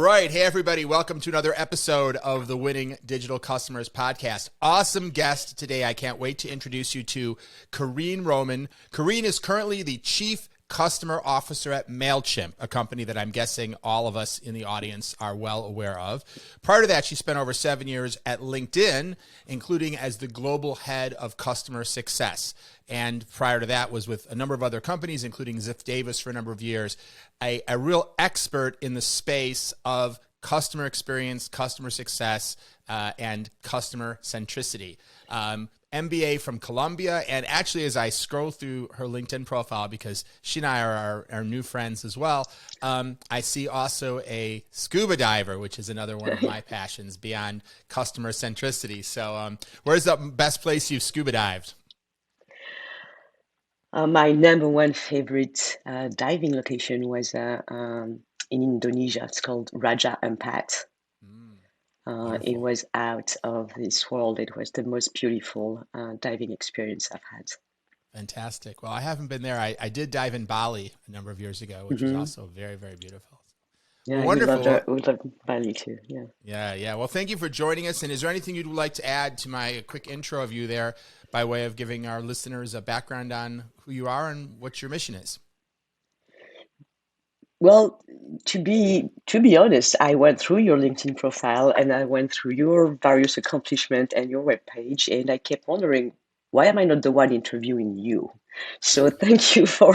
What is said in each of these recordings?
right. Hey, everybody. Welcome to another episode of the Winning Digital Customers podcast. Awesome guest today. I can't wait to introduce you to Carine Roman. Carine is currently the Chief Customer Officer at Mailchimp, a company that I'm guessing all of us in the audience are well aware of. Prior to that, she spent over 7 years at LinkedIn, including as the global head of customer success. And prior to that was with a number of other companies, including Ziff Davis for a number of years, a real expert in the space of customer experience, customer success, and customer centricity. MBA from Columbia, and actually as I scroll through her LinkedIn profile, because she and I are new friends as well, I see also a scuba diver, which is another one of my passions beyond customer centricity. So where's the best place you've scuba dived? My number one favorite diving location was in Indonesia. It's called Raja Ampat. It Wonderful. was out of this world. It was the most beautiful diving experience I've had. Fantastic. Well, I haven't been there. I did dive in Bali a number of years ago, which was Hmm. also very, very beautiful. Yeah, Well, I would love wonderful. that. Would love Bali too. Yeah. Yeah. Well, thank you for joining us. And is there anything you'd like to add to my quick intro of you there by way of giving our listeners a background on who you are and what your mission is? Well, to be honest, I went through your LinkedIn profile and I went through your various accomplishments and your webpage, and I kept wondering, why am I not the one interviewing you? So thank you for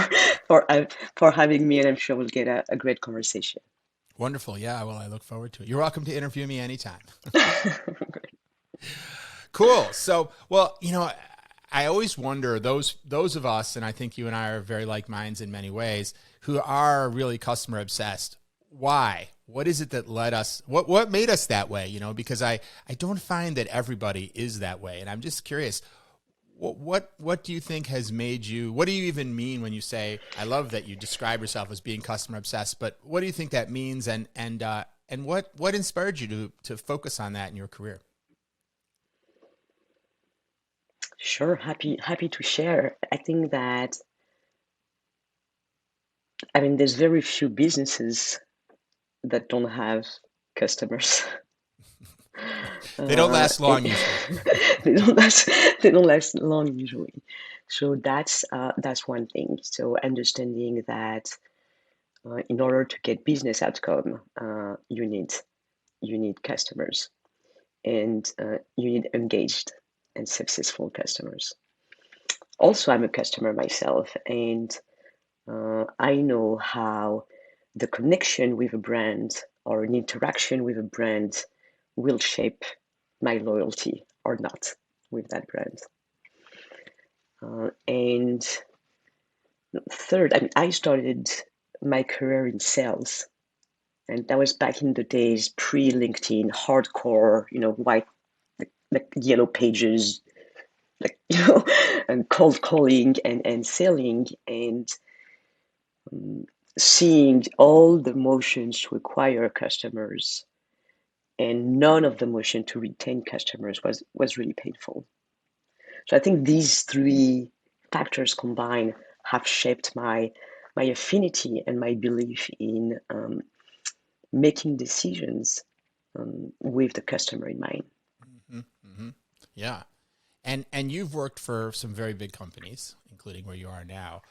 having me, and I'm sure we'll get a great conversation. Wonderful. Yeah. Well, I look forward to it. You're welcome to interview me anytime. Cool. So, well, I always wonder those of us, and I think you and I are very like minds in many ways, who are really customer obsessed. Why? What is it that led us? What made us that way? Because I don't find that everybody is that way, and I'm just curious. What do you think has made you? What do you even mean when you say? I love that you describe yourself as being customer obsessed, but what do you think that means? And what inspired you to focus on that in your career? Sure, happy to share. I think that, I mean, there's very few businesses that don't have customers. They don't Uh, last and long usually. they don't last they don't last long usually. So that's one thing. So understanding that in order to get business outcome, you need customers, and you need engaged and successful customers. Also, I'm a customer myself, and I know how the connection with a brand or an interaction with a brand will shape my loyalty or not with that brand. And third, I mean, I started my career in sales, and that was back in the days pre-LinkedIn, hardcore, white, like yellow pages, like and cold calling and selling, and seeing all the motions to acquire customers and none of the motion to retain customers was really painful. So I think these three factors combined have shaped my affinity and my belief in making decisions with the customer in mind. Hmm. Hmm. Yeah, and you've worked for some very big companies, including where you are now.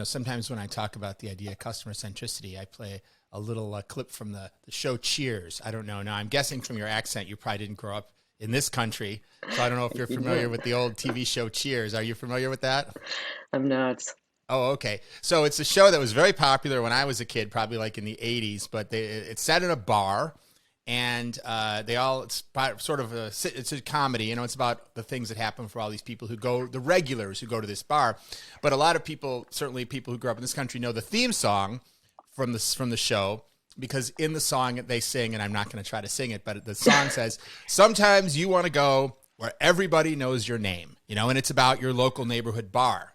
Sometimes when I talk about the idea of customer centricity, I play a little clip from the show Cheers. I don't know. Now, I'm guessing from your accent, you probably didn't grow up in this country, so I don't know if I you're did familiar not. with the old TV show Cheers. Are you familiar with that? I'm not. Oh, okay. So it's a show that was very popular when I was a kid, probably like in the 80s, but it's set in a bar, and sort of it's a comedy. It's about the things that happen for all these people the regulars who go to this bar. But a lot of people, certainly people who grew up in this country, know the theme song from the show, because in the song they sing, and I'm not going to try to sing it, but the song says, sometimes you want to go where everybody knows your name, and it's about your local neighborhood bar.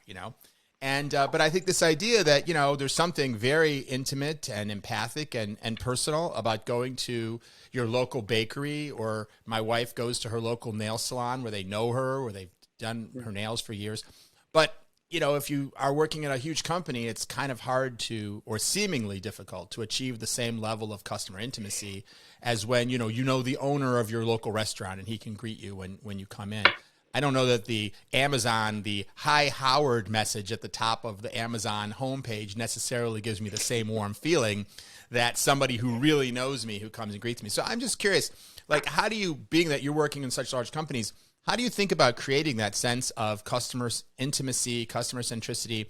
And but I think this idea that there's something very intimate and empathic and personal about going to your local bakery, or my wife goes to her local nail salon where they know her, where they've done her nails for years. But if you are working at a huge company, it's kind of hard to, or seemingly difficult to achieve the same level of customer intimacy as when, the owner of your local restaurant and he can greet you when you come in. I don't know that the Hi Howard message at the top of the Amazon homepage necessarily gives me the same warm feeling that somebody who really knows me, who comes and greets me. So I'm just curious, like, how do you, being that you're working in such large companies, how do you think about creating that sense of customer intimacy, customer centricity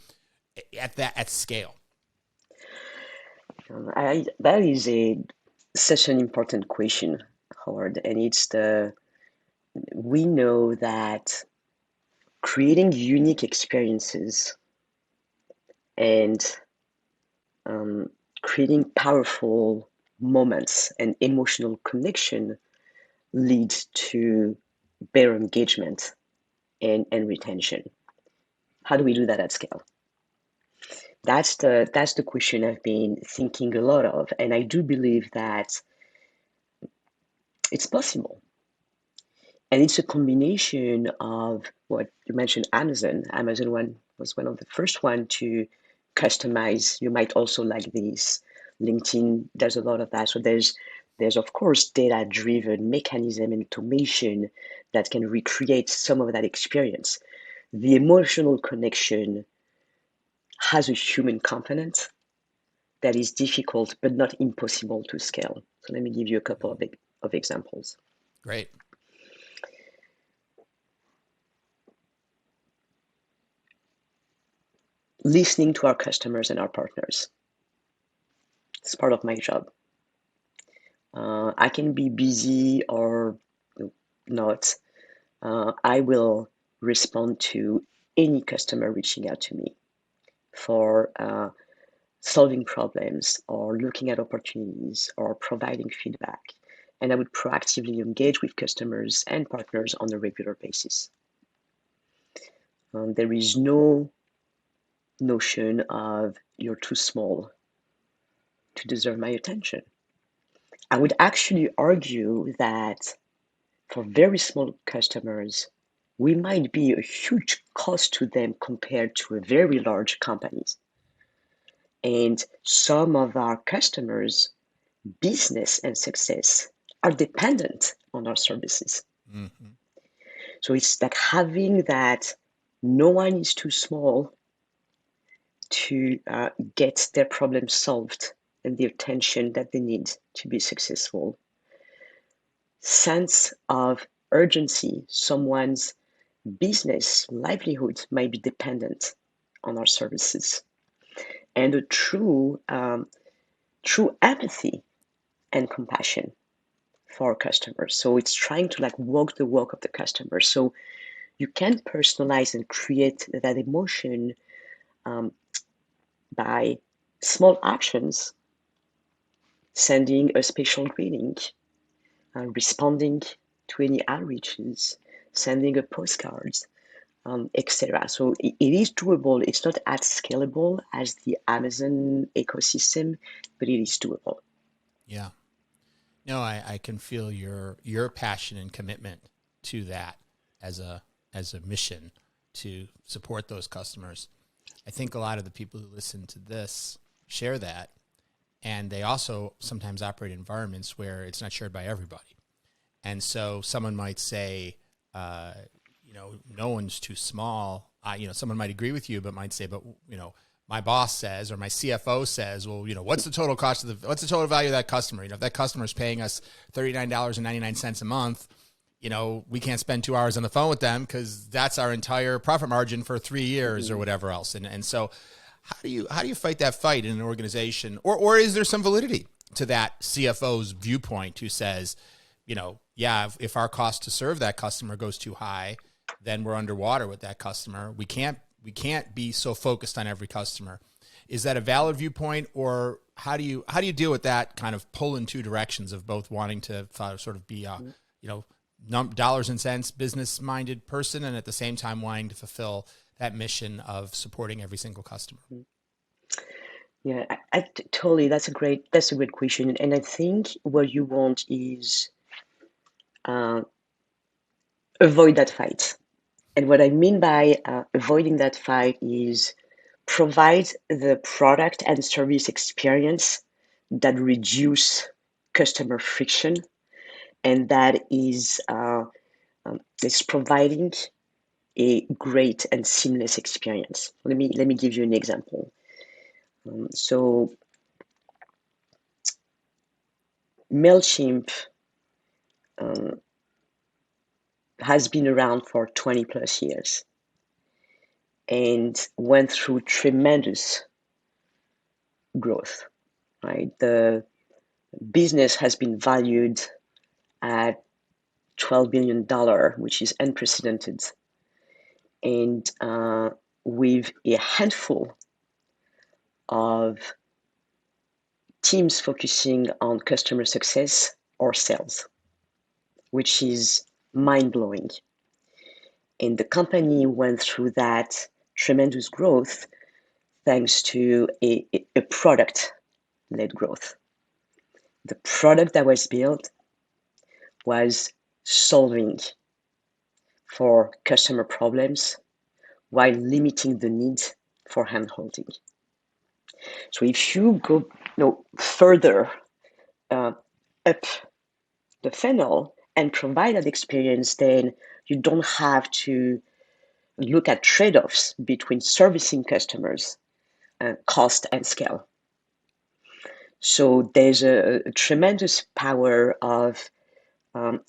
at scale? That is such an important question, Howard, and we know that creating unique experiences and creating powerful moments and emotional connection leads to better engagement and retention. How do we do that at scale? That's the question I've been thinking a lot of, and I do believe that it's possible. And it's a combination of what you mentioned, Amazon. Amazon was one of the first one to customize. You might also like this. LinkedIn does a lot of that. So there's of course data-driven mechanism and automation that can recreate some of that experience. The emotional connection has a human component that is difficult but not impossible to scale. So let me give you a couple of examples. Great. Listening to our customers and our partners. It's part of my job. I can be busy or not. I will respond to any customer reaching out to me for solving problems or looking at opportunities or providing feedback. And I would proactively engage with customers and partners on a regular basis. There is no notion of you're too small to deserve my attention. I would actually argue that for very small customers, we might be a huge cost to them compared to a very large companies. And some of our customers' business and success are dependent on our services. Mm-hmm. So it's like having that no one is too small to get their problem solved and the attention that they need to be successful. Sense of urgency, someone's business livelihood might be dependent on our services, and a true empathy and compassion for our customers. So it's trying to like walk the walk of the customer. So you can personalize and create that emotion by small actions, sending a special greeting, responding to any outreaches, sending a postcard, etc. So it is doable. It's not as scalable as the Amazon ecosystem, but it is doable. Yeah. No, I can feel your passion and commitment to that as a mission to support those customers. I think a lot of the people who listen to this share that, and they also sometimes operate in environments where it's not shared by everybody. And so someone might say, no one's too small. Someone might agree with you, but might say, but my boss says, or my CFO says, well, what's the total what's the total value of that customer? If that customer is paying us $39.99 a month, we can't spend 2 hours on the phone with them because that's our entire profit margin for 3 years or whatever else. And so how do you fight that fight in an organization, or is there some validity to that CFO's viewpoint who says, if our cost to serve that customer goes too high, then we're underwater with that customer. We can't be so focused on every customer. Is that a valid viewpoint, or how do you deal with that kind of pull in two directions of both wanting to sort of be a dollars and cents business minded person and at the same time wanting to fulfill that mission of supporting every single customer? Yeah, totally. That's a great question, and I think what you want is avoid that fight. And what I mean by avoiding that fight is provide the product and service experience that reduce customer friction and that is providing a great and seamless experience. Let me give you an example. So Mailchimp has been around for 20 plus years and went through tremendous growth. Right, the business has been valued at $12 billion, which is unprecedented, and with a handful of teams focusing on customer success or sales, which is mind blowing. And the company went through that tremendous growth thanks to a product led growth. The product that was built was solving for customer problems while limiting the need for handholding. So if you go further up the funnel and provide that experience, then you don't have to look at trade-offs between servicing customers, cost and scale. So there's a tremendous power of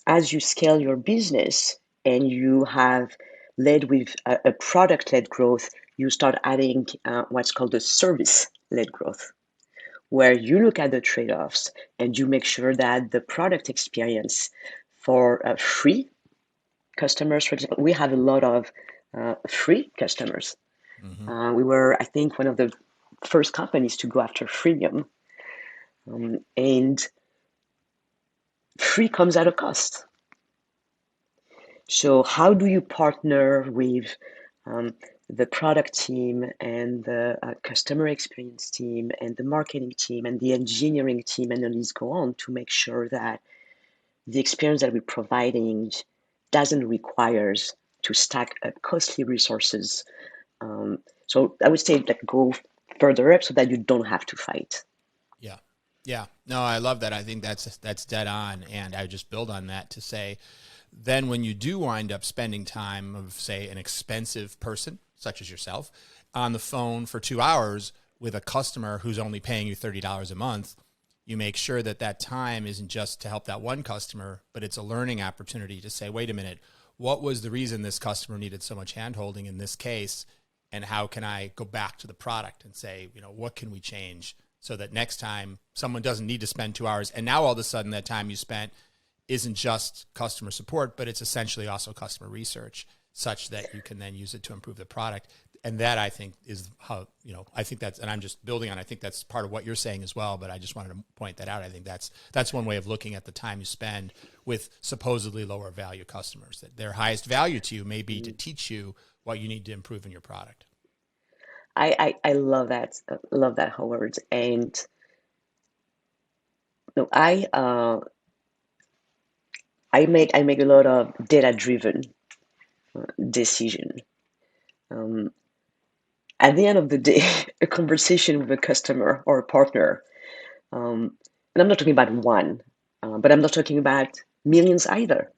as you scale your business and you have led with a product-led growth, you start adding what's called a service-led growth, where you look at the trade-offs and you make sure that the product experience for free customers, for example, we have a lot of free customers. We were, I think, one of the first companies to go after freemium. And free comes at a cost. So how do you partner with the product team and the customer experience team and the marketing team and the engineering team, and the list go on, to make sure that the experience that we're providing doesn't require to stack up costly resources. So I would say like go further up so that you don't have to fight. Yeah. Yeah. No, I love that. I think that's dead on. And I would just build on that to say, then when you do wind up spending time of, say, an expensive person, such as yourself, on the phone for 2 hours with a customer who's only paying you $30 a month, you make sure that that time isn't just to help that one customer, but it's a learning opportunity to say, wait a minute, what was the reason this customer needed so much handholding in this case? And how can I go back to the product and say, what can we change so that next time someone doesn't need to spend 2 hours? And now all of a sudden that time you spent isn't just customer support, but it's essentially also customer research, such that you can then use it to improve the product. And that, I think, is how, I think that's, and I'm just building on, I think that's part of what you're saying as well, but I just wanted to point that out. I think that's one way of looking at the time you spend with supposedly lower value customers, that their highest value to you may be to teach you what you need to improve in your product. I love that, Howard. And no, I make a lot of data driven decision. At the end of the day, a conversation with a customer or a partner, and I'm not talking about one, but I'm not talking about millions either.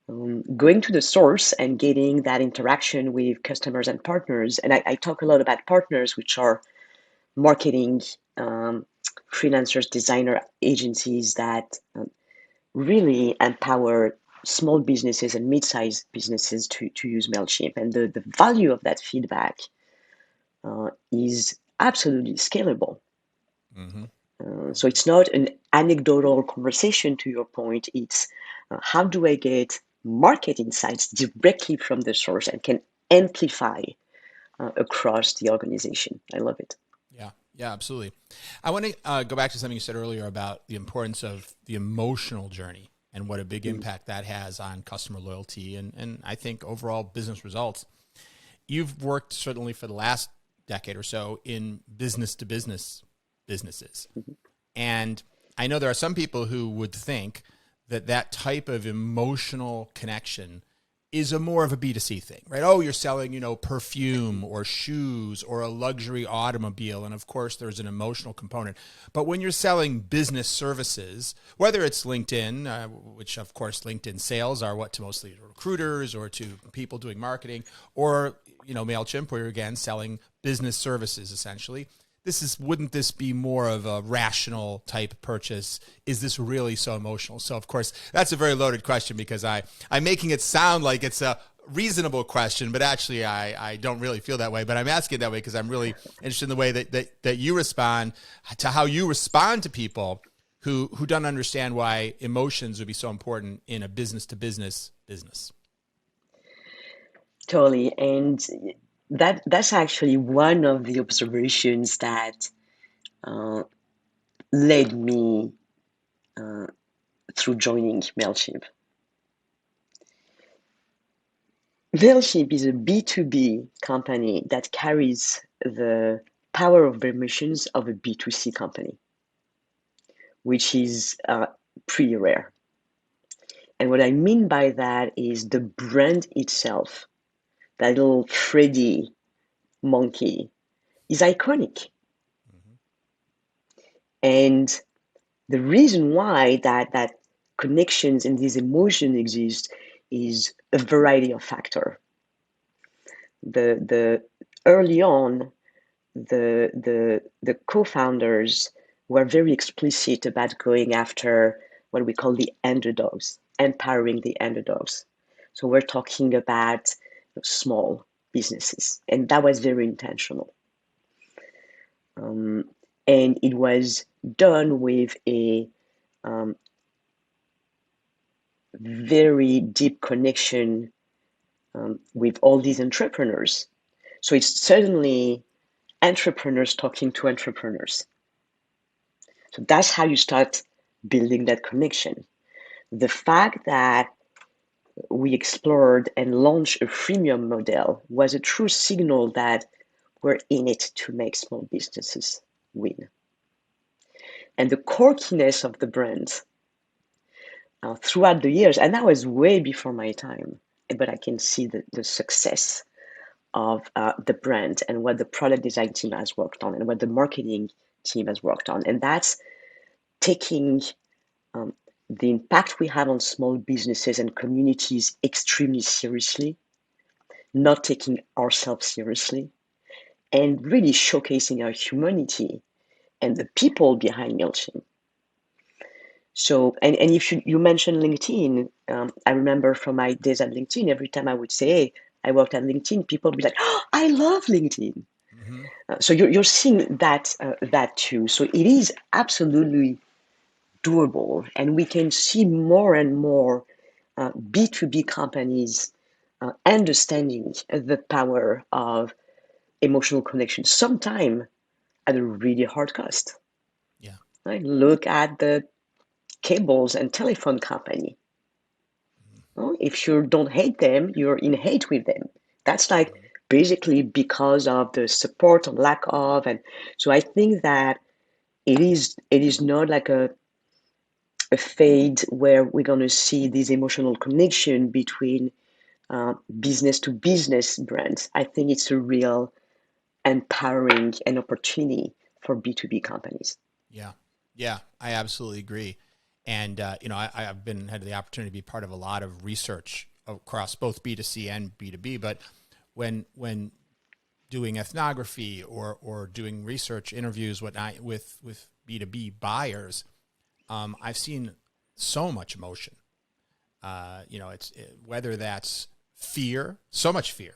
Going to the source and getting that interaction with customers and partners, and I talk a lot about partners, which are marketing freelancers, designer agencies that really empower small businesses and mid-sized businesses to use Mailchimp. And the value of that feedback is absolutely scalable. So it's not an anecdotal conversation, to your point. It's how do I get market insights directly from the source and can amplify across the organization. I love it. Yeah. Yeah, absolutely. I want to go back to something you said earlier about the importance of the emotional journey and what a big impact that has on customer loyalty and I think overall business results. You've worked certainly for the last decade or so in business to business businesses. And I know there are some people who would think that that type of emotional connection is a more of a B2C thing, right? Oh, you're selling, perfume or shoes or a luxury automobile. And of course, there's an emotional component. But when you're selling business services, whether it's LinkedIn, which of course LinkedIn sales are what to mostly recruiters or to people doing marketing, or, Mailchimp, where you're again selling business services essentially. Wouldn't this be more of a rational type purchase? Is this really so emotional? So of course, that's a very loaded question because I'm making it sound like it's a reasonable question, but actually I don't really feel that way. But I'm asking it that way because I'm really interested in the way that you respond to how you respond to people who don't understand why emotions would be so important in a business to business. Totally. And that's actually one of the observations that led me through joining Mailchimp. Mailchimp is a B2B company that carries the power of emotions of a B2C company, which is pretty rare. And what I mean by that is the brand itself, that little Freddy monkey, is iconic. Mm-hmm. And the reason why that connections and these emotions exist is a variety of factors. The early on, the co-founders were very explicit about going after what we call the underdogs, empowering the underdogs. So we're talking about small businesses, and that was very intentional. And it was done with a very deep connection with all these entrepreneurs. So it's certainly entrepreneurs talking to entrepreneurs. So that's how you start building that connection. The fact that we explored and launched a freemium model was a true signal that we're in it to make small businesses win. And the quirkiness of the brand throughout the years, and that was way before my time, but I can see the success of the brand and what the product design team has worked on and what the marketing team has worked on. And that's taking the impact we have on small businesses and communities extremely seriously, not taking ourselves seriously, and really showcasing our humanity and the people behind Mailchimp. So, and if you mentioned LinkedIn, I remember from my days at LinkedIn, every time I would say, hey, I worked at LinkedIn, people would be like, oh, I love LinkedIn. Mm-hmm. So you're seeing that too. So it is absolutely doable, and we can see more and more B2B companies understanding the power of emotional connection, sometime at a really hard cost. Yeah. Right? Look at the cables and telephone company. If you don't hate them, you're in hate with them. That's like basically because of the support or lack of. And so I think that it is not like a fade where we're going to see this emotional connection between business to business brands. I think it's a real empowering and opportunity for B2B companies. Yeah. Yeah, I absolutely agree. And, I've had the opportunity to be part of a lot of research across both B2C and B2B, but when doing ethnography or doing research interviews with B2B buyers, I've seen so much emotion. Whether that's fear, so much fear.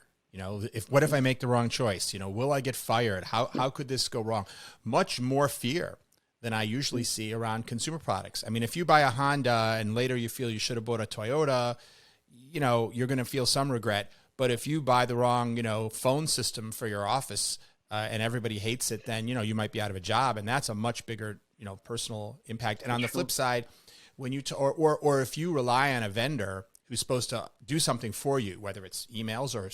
What if I make the wrong choice? Will I get fired? How could this go wrong? Much more fear than I usually see around consumer products. I mean, if you buy a Honda and later you feel you should have bought a Toyota, you're going to feel some regret. But if you buy the wrong, phone system for your office and everybody hates it, then, you might be out of a job. And that's a much bigger, personal impact. And on the flip side, when you, or if you rely on a vendor who's supposed to do something for you, whether it's emails or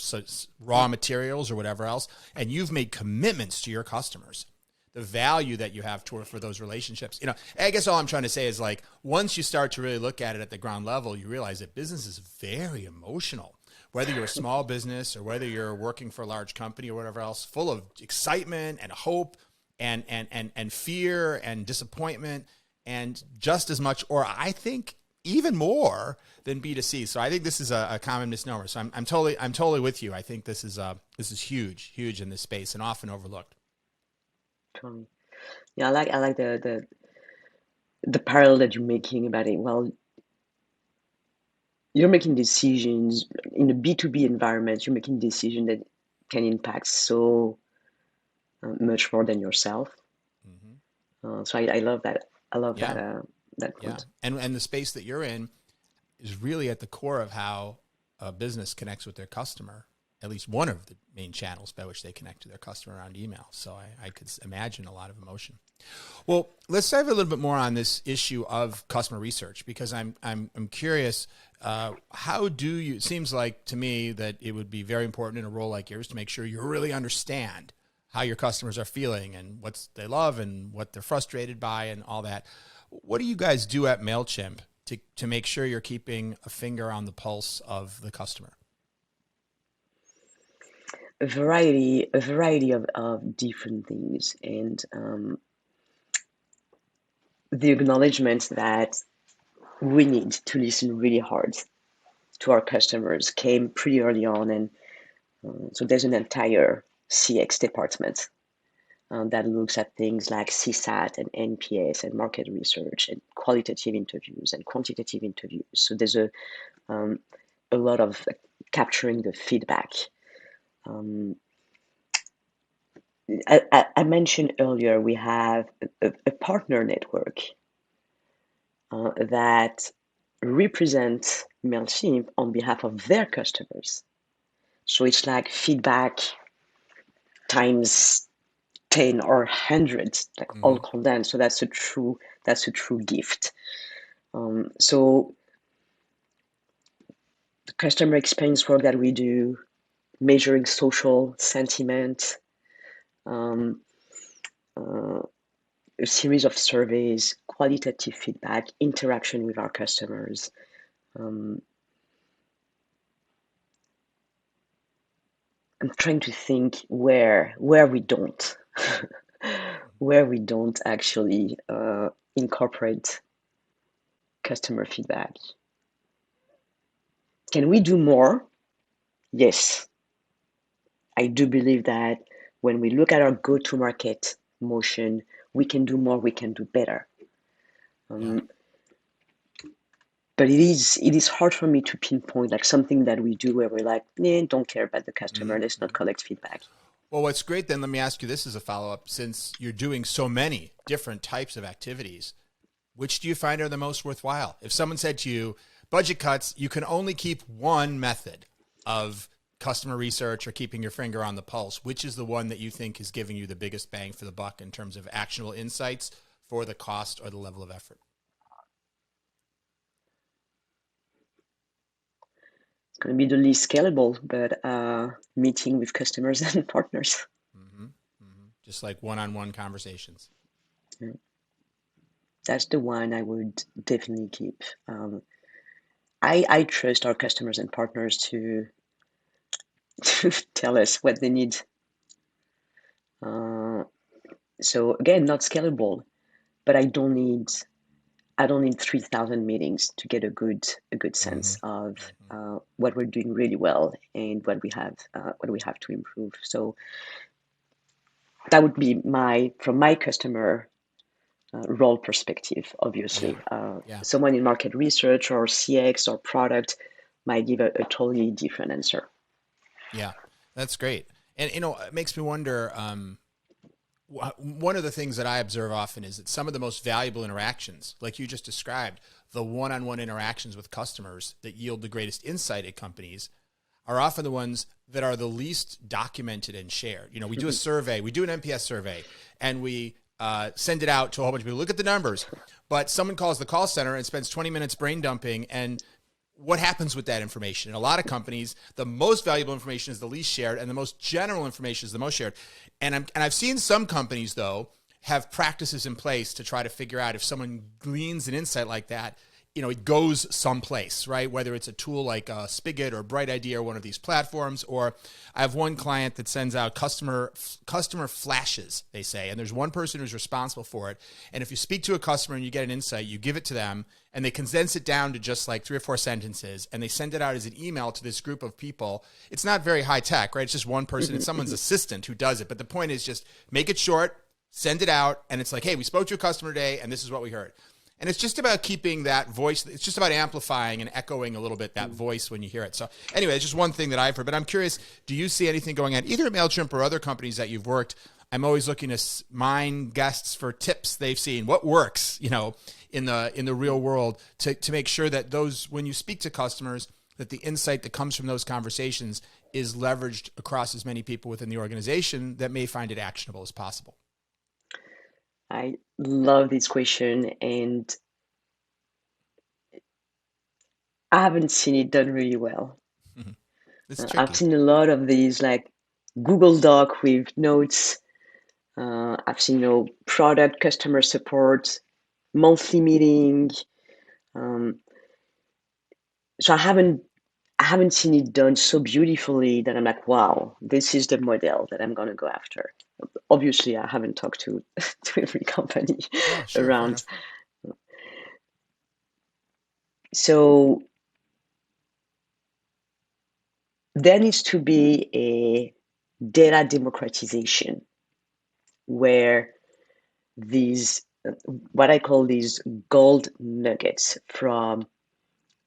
raw materials or whatever else, and you've made commitments to your customers, the value that you have for those relationships. I guess all I'm trying to say is, like, once you start to really look at it at the ground level, you realize that business is very emotional. whether you're a small business or whether you're working for a large company or whatever else, full of excitement and hope and fear and disappointment, and just as much, or I think even more than B2C. So I think this is a common misnomer. So I'm totally with you. I think this is huge in this space and often overlooked. Totally. Yeah, I like the parallel that you're making about it. Well, you're making decisions in a B2B environment. You're making decisions that can impact so much more than yourself. So I love that. I love that quote. And the space that you're in is really at the core of how a business connects with their customer, at least one of the main channels by which they connect to their customer around email. So I could imagine a lot of emotion. Well, let's dive a little bit more on this issue of customer research, because I'm curious, how do you, it seems like to me that it would be very important in a role like yours to make sure you really understand how your customers are feeling and what they love and what they're frustrated by and all that. What do you guys do at Mailchimp to make sure you're keeping a finger on the pulse of the customer? A variety of different things, and the acknowledgement that we need to listen really hard to our customers came pretty early on, and so there's an entire CX department that looks at things like CSAT and NPS and market research and qualitative interviews and quantitative interviews. So there's a lot of capturing the feedback. I mentioned earlier we have a partner network that represent Mailchimp on behalf of their customers. So it's like feedback times 10 or 100, like all condensed. So that's a true gift. So the customer experience work that we do, measuring social sentiment, a series of surveys, qualitative feedback, interaction with our customers. I'm trying to think where we don't where we don't actually incorporate customer feedback. Can we do more? Yes. I do believe that when we look at our go-to-market motion, we can do more, we can do better. But it is hard for me to pinpoint like something that we do where we're like, don't care about the customer, let's not collect feedback. Well, what's great then, let me ask you this as a follow-up, since you're doing so many different types of activities, which do you find are the most worthwhile? If someone said to you, budget cuts, you can only keep one method of customer research or keeping your finger on the pulse, which is the one that you think is giving you the biggest bang for the buck in terms of actionable insights for the cost or the level of effort? It's going to be the least scalable, but meeting with customers and partners. Just like one-on-one conversations. Yeah. That's the one I would definitely keep. I trust our customers and partners to tell us what they need. So again, not scalable, but I don't need 3,000 meetings to get a good sense of what we're doing really well and what we have to improve. So that would be from my customer role perspective, obviously. Someone in market research or CX or product might give a totally different answer. Yeah, that's great. And, it makes me wonder, one of the things that I observe often is that some of the most valuable interactions, like you just described, the one-on-one interactions with customers that yield the greatest insight at companies, are often the ones that are the least documented and shared. We do a survey, we do an NPS survey, and we send it out to a whole bunch of people. Look at the numbers. But someone calls the call center and spends 20 minutes brain dumping, and what happens with that information? In a lot of companies, the most valuable information is the least shared, and the most general information is the most shared. And I've seen some companies, though, have practices in place to try to figure out if someone gleans an insight like that, it goes someplace, right? Whether it's a tool like Spigot or Bright Idea or one of these platforms, or I have one client that sends out customer flashes, they say, and there's one person who's responsible for it. And if you speak to a customer and you get an insight, you give it to them, and they condense it down to just like 3 or 4 sentences, and they send it out as an email to this group of people. It's not very high tech, right? It's just one person, it's someone's assistant who does it. But the point is just make it short, send it out, and it's like, hey, we spoke to a customer today, and this is what we heard. And it's just about keeping that voice. It's just about amplifying and echoing a little bit that voice when you hear it. So anyway, it's just one thing that I've heard. But I'm curious, do you see anything going on, either at Mailchimp or other companies that you've worked? I'm always looking to mine guests for tips they've seen. What works, in the real world to make sure that when you speak to customers, that the insight that comes from those conversations is leveraged across as many people within the organization that may find it actionable as possible. I love this question, and I haven't seen it done really well. Mm-hmm. It's I've tricky. seen a lot of these like Google Doc with notes. I've seen, product customer support, monthly meeting. So I haven't seen it done so beautifully that I'm like, wow, this is the model that I'm gonna go after. Obviously, I haven't talked to to every company Yeah, sure, fair around. enough. So there needs to be a data democratization where these, what I call these gold nuggets from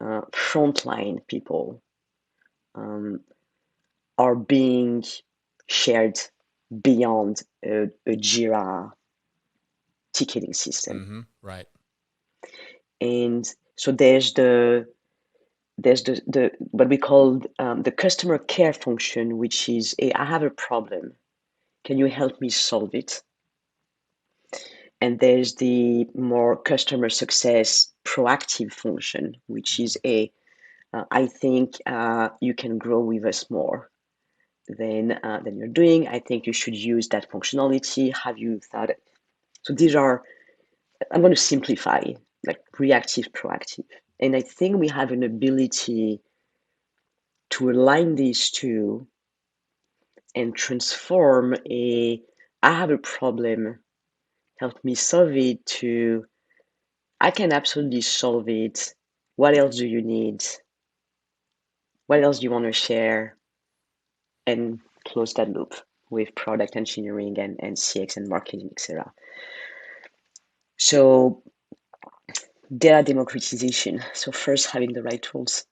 frontline people are being shared beyond a Jira ticketing system. Mm-hmm. Right. And so there's the what we call the customer care function, which is, hey, I have a problem. Can you help me solve it? And there's the more customer success proactive function, which is I think you can grow with us more than you're doing. I think you should use that functionality. Have you thought it? So these are, I'm going to simplify, like reactive, proactive. And I think we have an ability to align these two and transform I have a problem, help me solve it, to I can absolutely solve it. What else do you need? What else do you want to share? And close that loop with product engineering and CX and marketing, etc. So data democratization. So first having the right tools.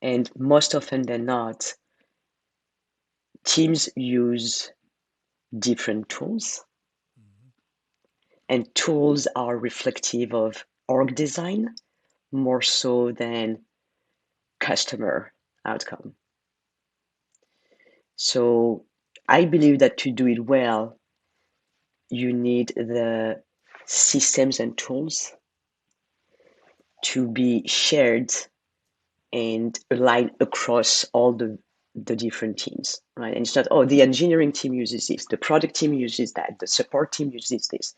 And most often than not, teams use different tools, and tools are reflective of org design more so than customer outcome. So I believe that to do it well, you need the systems and tools to be shared and aligned across all the different teams, right? And it's not, oh, the engineering team uses this, the product team uses that, the support team uses this.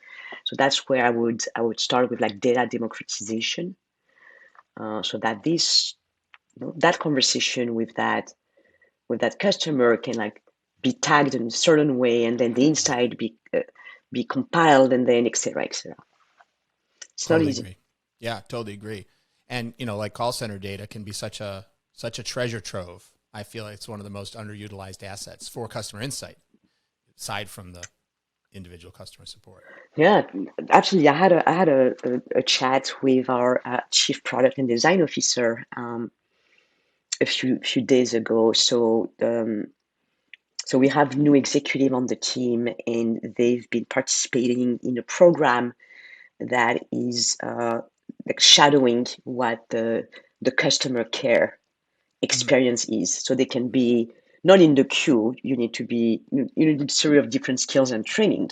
So that's where I would start with like data democratization, so that that conversation with that customer can like be tagged in a certain way, and then the insight be compiled, and then et cetera, et cetera. It's not Totally easy. agree. Yeah, totally agree. And like call center data can be such a treasure trove. I feel like it's one of the most underutilized assets for customer insight, aside from the individual customer support. Yeah, actually, I had a chat with our chief product and design officer a few days ago. So we have new executive on the team, and they've been participating in a program that is like shadowing what the customer care Mm-hmm. experience is, so they can be not in the queue. You need a series of different skills and training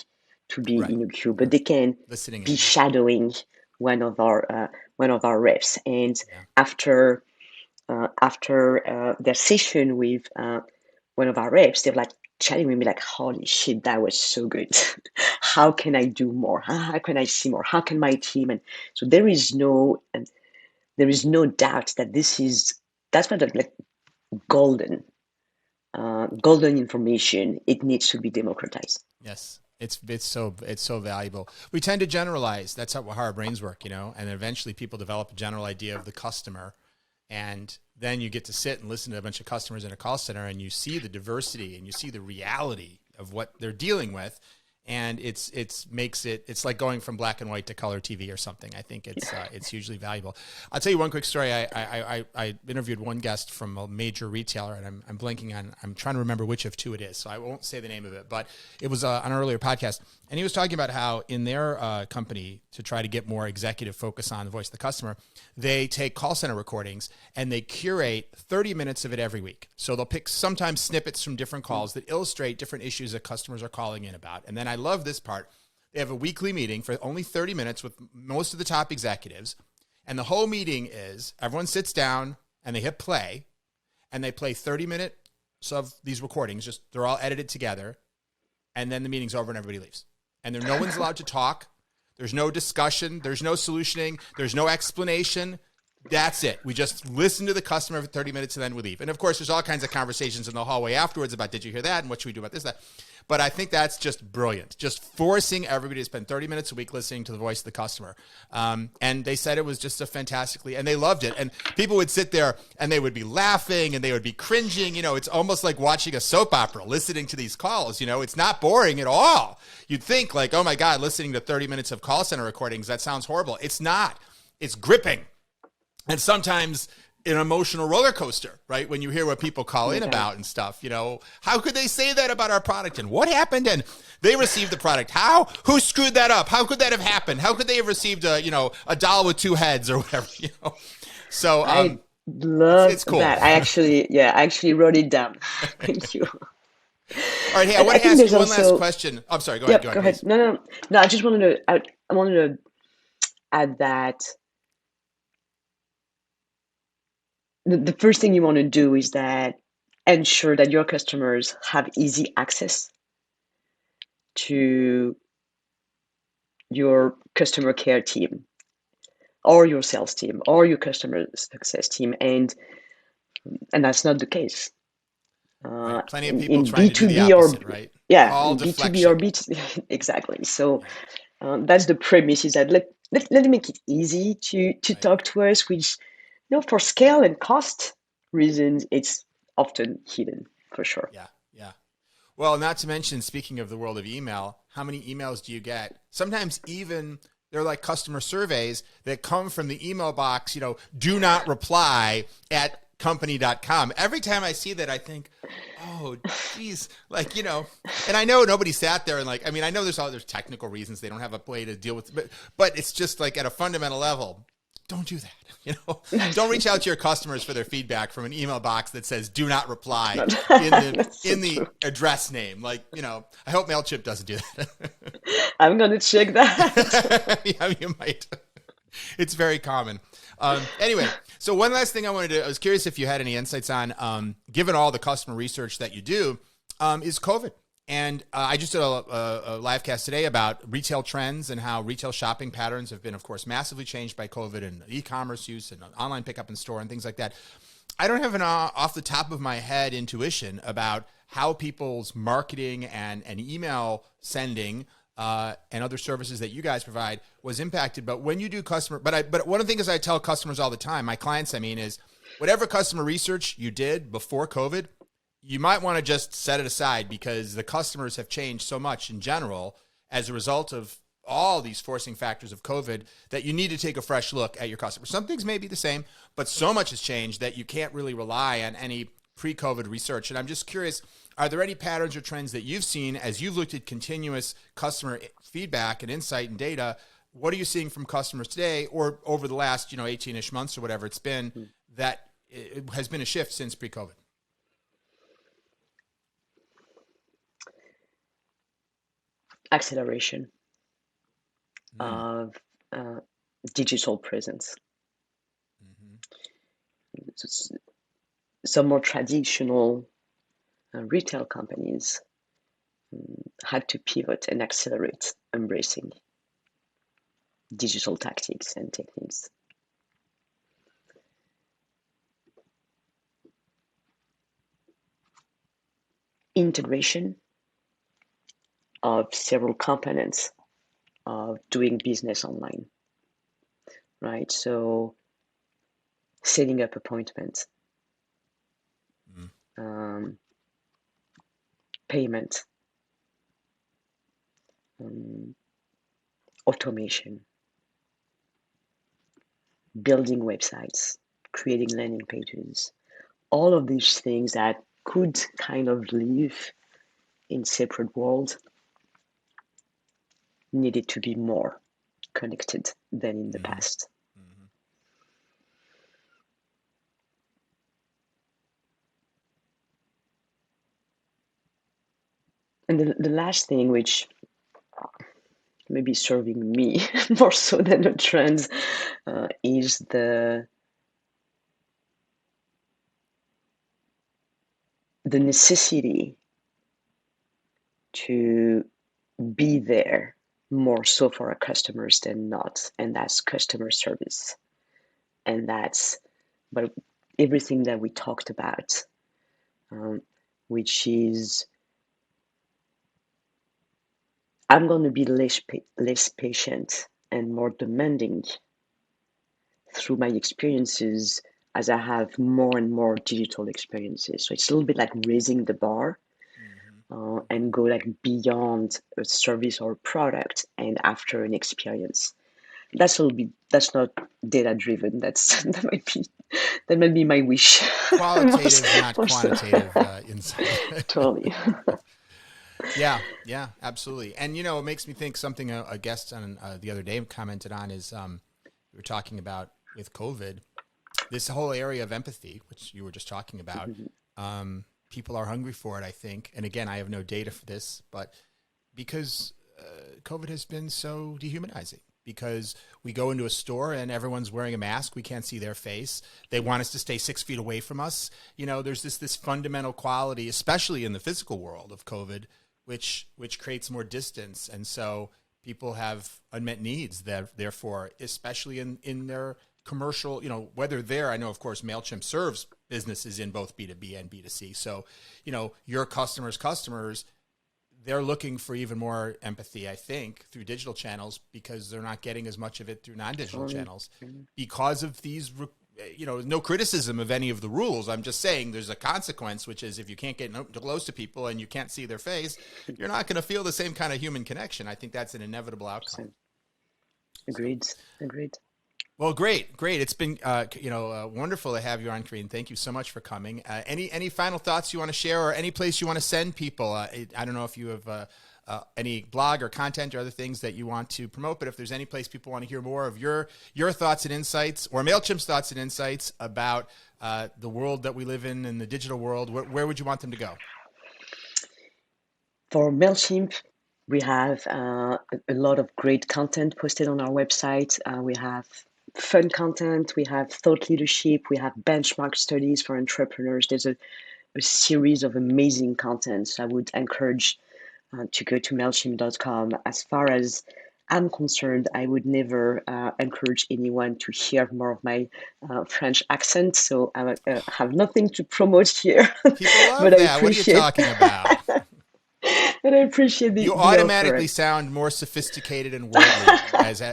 to be Right. in a queue, Of but they course. can Listening be in. shadowing one of our reps. And Yeah. after their session with one of our reps, they're like, chatting with me like, holy shit, that was so good. How can I do more? How can I see more? How can my team? And so there is no doubt that that's kind of like golden, golden information. It needs to be democratized. Yes. It's so valuable. We tend to generalize. That's how our brains work, and eventually people develop a general idea of the customer. And then you get to sit and listen to a bunch of customers in a call center, and you see the diversity and you see the reality of what they're dealing with. And it's like going from black and white to color TV or something. I think it's hugely valuable. I'll tell you one quick story. I interviewed one guest from a major retailer, and I'm blanking on. I'm trying to remember which of two it is, so I won't say the name of it. But it was on an earlier podcast, and he was talking about how in their company, to try to get more executive focus on the voice of the customer, they take call center recordings and they curate 30 minutes of it every week. So they'll pick sometimes snippets from different calls that illustrate different issues that customers are calling in about. And then I love this part. They have a weekly meeting for only 30 minutes with most of the top executives. And the whole meeting is everyone sits down and they hit play and they play 30 minutes of these recordings. Just they're all edited together. And then the meeting's over and everybody leaves. And no one's allowed to talk. There's no discussion. There's no solutioning. There's no explanation. That's it. We just listen to the customer for 30 minutes and then we leave. And of course, there's all kinds of conversations in the hallway afterwards about, did you hear that? And what should we do about this, that? But I think that's just brilliant. Just forcing everybody to spend 30 minutes a week listening to the voice of the customer. And they said it was just and they loved it. And people would sit there and they would be laughing and they would be cringing. It's almost like watching a soap opera, listening to these calls. It's not boring at all. You'd think like, oh my God, listening to 30 minutes of call center recordings, that sounds horrible. It's not. It's gripping. And sometimes an emotional roller coaster, right? When you hear what people call in about and stuff, how could they say that about our product and what happened? And they received the product. How? Who screwed that up? How could that have happened? How could they have received a doll with two heads or whatever, So, I love it's cool. that. I actually wrote it down. Thank you. All right. Hey, I want to ask you one last question. I'm sorry. Go ahead. Go ahead. No. I just wanted to, I wanted to add that the first thing you want to do is that ensure that your customers have easy access to your customer care team or your sales team or your customer success team, and that's not the case. Right. Plenty of people trying to do the opposite, right? Yeah, all B2B or B2, exactly. So that's the premise, is that let me make it easy to talk to us, which for scale and cost reasons, it's often hidden for sure. Yeah. Well, not to mention, speaking of the world of email, how many emails do you get? Sometimes even they're like customer surveys that come from the email box, do not reply at company.com. Every time I see that, I think, oh, geez, and I know nobody sat there and I know there's technical reasons they don't have a way to deal with, but it's just like at a fundamental level, don't do that. Don't reach out to your customers for their feedback from an email box that says "do not reply" in the address name. I hope Mailchimp doesn't do that. I'm gonna check that. Yeah, you might. It's very common. Anyway, so one last thing I was curious if you had any insights on, given all the customer research that you do, is COVID. And I just did a live cast today about retail trends and how retail shopping patterns have been, of course, massively changed by COVID and e-commerce use and online pickup in store and things like that. I don't have an off the top of my head intuition about how people's marketing and email sending and other services that you guys provide was impacted. But when you do but one of the things I tell customers all the time, my clients, is whatever customer research you did before COVID, you might want to just set it aside, because the customers have changed so much in general as a result of all these forcing factors of COVID that you need to take a fresh look at your customers. Some things may be the same, but so much has changed that you can't really rely on any pre-COVID research. And I'm just curious, are there any patterns or trends that you've seen as you've looked at continuous customer feedback and insight and data? What are you seeing from customers today or over the last 18-ish months or whatever it's been that it has been a shift since pre-COVID? Acceleration of digital presence. Some more traditional retail companies had to pivot and accelerate embracing digital tactics and techniques. Integration of several components of doing business online, right? So setting up appointments, payment, automation, building websites, creating landing pages, all of these things that could kind of live in separate worlds needed to be more connected than in the past. And the last thing, which may be serving me more so than the trends, is the necessity to be there more so for our customers than not, and that's customer service, and that's but everything that we talked about, which is I'm going to be less patient and more demanding through my experiences as I have more and more digital experiences. So it's a little bit like raising the bar, and go like beyond a service or a product and after an experience. That's a little bit, that's not data driven. That might be my wish. Qualitative, not quantitative insight. Totally. Yeah, yeah, absolutely. And it makes me think something a guest on the other day commented on is we were talking about with COVID, this whole area of empathy, which you were just talking about. People are hungry for it, I think. And again, I have no data for this, but because COVID has been so dehumanizing. Because we go into a store and everyone's wearing a mask. We can't see their face. They want us to stay 6 feet away from us. There's this fundamental quality, especially in the physical world of COVID, which creates more distance. And so people have unmet needs that, therefore, especially in their commercial, whether I know, of course, Mailchimp serves businesses in both B2B and B2C. So, your customers, they're looking for even more empathy, I think, through digital channels because they're not getting as much of it through non-digital channels because of these, no criticism of any of the rules. I'm just saying there's a consequence, which is if you can't get close to people and you can't see their face, you're not going to feel the same kind of human connection. I think that's an inevitable outcome. Agreed. Well, great. It's been, wonderful to have you on, Carine. Thank you so much for coming. Any final thoughts you want to share, or any place you want to send people? I don't know if you have any blog or content or other things that you want to promote, but if there's any place people want to hear more of your thoughts and insights, or Mailchimp's thoughts and insights about the world that we live in the digital world, where would you want them to go? For Mailchimp, we have a lot of great content posted on our website. We have fun content, we have thought leadership, we have benchmark studies for entrepreneurs. There's a series of amazing contents. I would encourage to go to Mailchimp.com. As far as I'm concerned, I would never encourage anyone to hear more of my French accent, so I have nothing to promote here. People love But that. What are you talking about? But I appreciate You the automatically offer. sound more sophisticated and worldly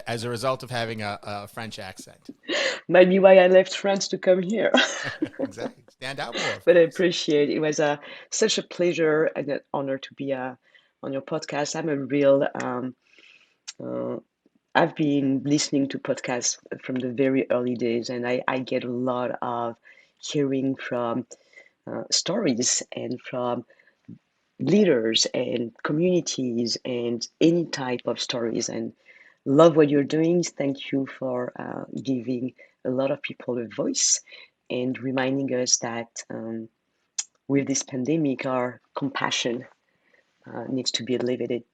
as a result of having a French accent. Might be why I left France to come here. Exactly. Stand out more, of But I course. appreciate it. It was such a pleasure and an honor to be on your podcast. I'm a real I've been listening to podcasts from the very early days, and I get a lot of hearing from stories and from leaders and communities and any type of stories, and love what you're doing. Thank you for giving a lot of people a voice and reminding us that with this pandemic, our compassion needs to be elevated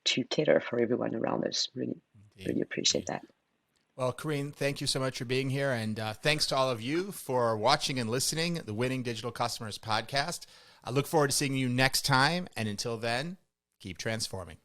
to cater for everyone around us. Really, Indeed. really appreciate Indeed. that. Well, Carine, thank you so much for being here. And thanks to all of you for watching and listening the Winning Digital Customers podcast. I look forward to seeing you next time. And until then, keep transforming.